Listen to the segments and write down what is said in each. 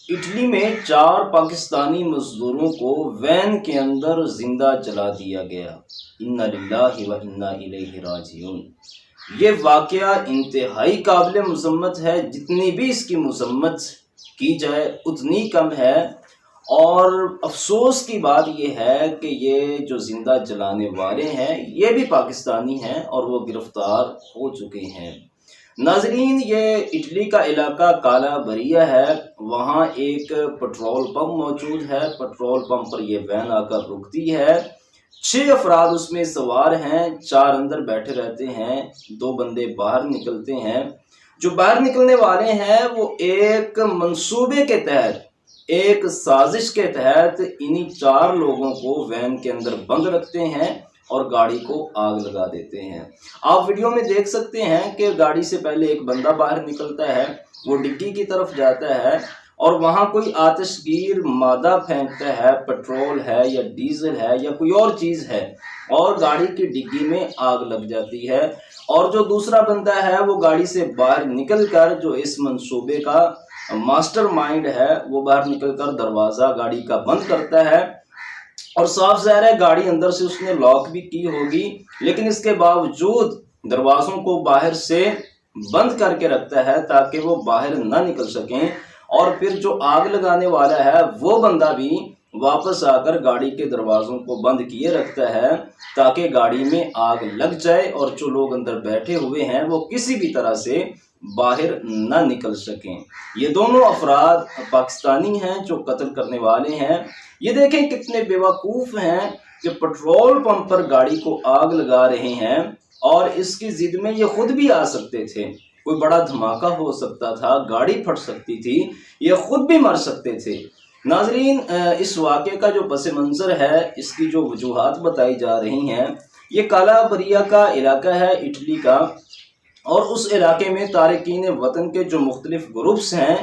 Italy میں 4 پاکستانی مزدوروں کو وین کے اندر زندہ جلا دیا گیا۔ انا للہ و انا الیہ راجعون۔ یہ واقعہ انتہائی قابل مذمت ہے، جتنی بھی اس کی مذمت کی جائے اتنی کم ہے۔ اور افسوس کی بات یہ ہے کہ یہ جو زندہ جلانے والے ہیں یہ بھی پاکستانی ہیں اور وہ گرفتار ہو چکے ہیں۔ ناظرین، یہ اٹلی کا علاقہ کالا بریا ہے، وہاں ایک پٹرول پمپ موجود ہے۔ پٹرول پمپ پر یہ وین آ کر رکتی ہے، 6 افراد اس میں سوار ہیں، 4 اندر بیٹھے رہتے ہیں، 2 بندے باہر نکلتے ہیں۔ جو باہر نکلنے والے ہیں وہ ایک منصوبے کے تحت، ایک سازش کے تحت انہی 4 لوگوں کو وین کے اندر بند رکھتے ہیں اور گاڑی کو آگ لگا دیتے ہیں۔ آپ ویڈیو میں دیکھ سکتے ہیں کہ گاڑی سے پہلے ایک بندہ باہر نکلتا ہے، وہ ڈگی کی طرف جاتا ہے اور وہاں کوئی آتش گیر مادہ پھینکتا ہے، پٹرول ہے یا ڈیزل ہے یا کوئی اور چیز ہے، اور گاڑی کی ڈگی میں آگ لگ جاتی ہے۔ اور جو دوسرا بندہ ہے وہ گاڑی سے باہر نکل کر، جو اس منصوبے کا ماسٹر مائنڈ ہے، وہ باہر نکل کر دروازہ گاڑی کا بند کرتا ہے۔ اور صاف ظاہر ہے گاڑی اندر سے اس نے لاک بھی کی ہوگی، لیکن اس کے باوجود دروازوں کو باہر سے بند کر کے رکھتا ہے تاکہ وہ باہر نہ نکل سکیں۔ اور پھر جو آگ لگانے والا ہے وہ بندہ بھی واپس آ کر گاڑی کے دروازوں کو بند کیے رکھتا ہے تاکہ گاڑی میں آگ لگ جائے اور جو لوگ اندر بیٹھے ہوئے ہیں وہ کسی بھی طرح سے باہر نہ نکل سکیں۔ یہ دونوں افراد پاکستانی ہیں جو قتل کرنے والے ہیں۔ یہ دیکھیں کتنے بیوقوف ہیں کہ پٹرول پمپ پر گاڑی کو آگ لگا رہے ہیں، اور اس کی ضد میں یہ خود بھی آ سکتے تھے، کوئی بڑا دھماکہ ہو سکتا تھا، گاڑی پھٹ سکتی تھی، یہ خود بھی مر سکتے تھے۔ ناظرین، اس واقعے کا جو پس منظر ہے، اس کی جو وجوہات بتائی جا رہی ہیں، یہ کالا بریا کا علاقہ ہے اٹلی کا، اور اس علاقے میں تارکین وطن کے جو مختلف گروپس ہیں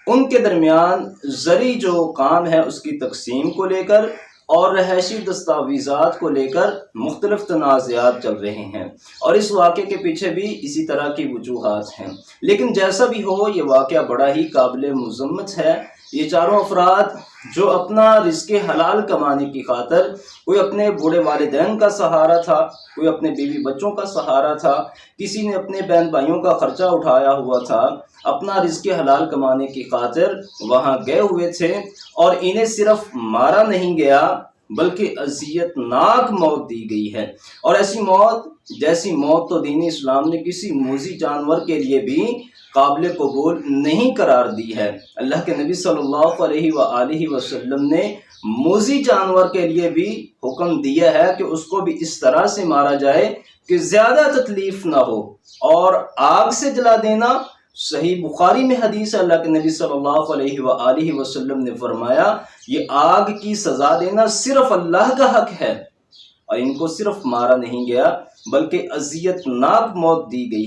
ان کے درمیان زرعی جو کام ہے اس کی تقسیم کو لے کر اور رہائشی دستاویزات کو لے کر مختلف تنازعات چل رہے ہیں، اور اس واقعے کے پیچھے بھی اسی طرح کی وجوہات ہیں۔ لیکن جیسا بھی ہو، یہ واقعہ بڑا ہی قابل مذمت ہے۔ یہ 4 افراد جو اپنا رزق حلال کمانے کی خاطر، کوئی اپنے بوڑھے والدین کا سہارا تھا، کوئی اپنے بیوی بچوں کا سہارا تھا، کسی نے اپنے بہن بھائیوں کا خرچہ اٹھایا ہوا تھا، اپنا رزق حلال کمانے کی خاطر وہاں گئے ہوئے تھے، اور انہیں صرف مارا نہیں گیا بلکہ اذیت ناک موت دی گئی ہے۔ اور ایسی موت، جیسی موت تو دین اسلام نے کسی موذی جانور کے لیے بھی قابل قبول نہیں قرار دی ہے۔ اللہ کے نبی صلی اللہ علیہ وآلہ وسلم نے موذی جانور کے لیے بھی حکم دیا ہے کہ اس کو بھی اس طرح سے مارا جائے کہ زیادہ تکلیف نہ ہو۔ اور آگ سے جلا دینا، صحیح بخاری میں حدیث ہے، اللہ کے نبی صلی اللہ علیہ وآلہ وسلم نے فرمایا، یہ آگ کی سزا دینا صرف اللہ کا حق ہے، اور ان کو صرف مارا نہیں گیا بلکہ اذیت ناک موت دی گئی ہے۔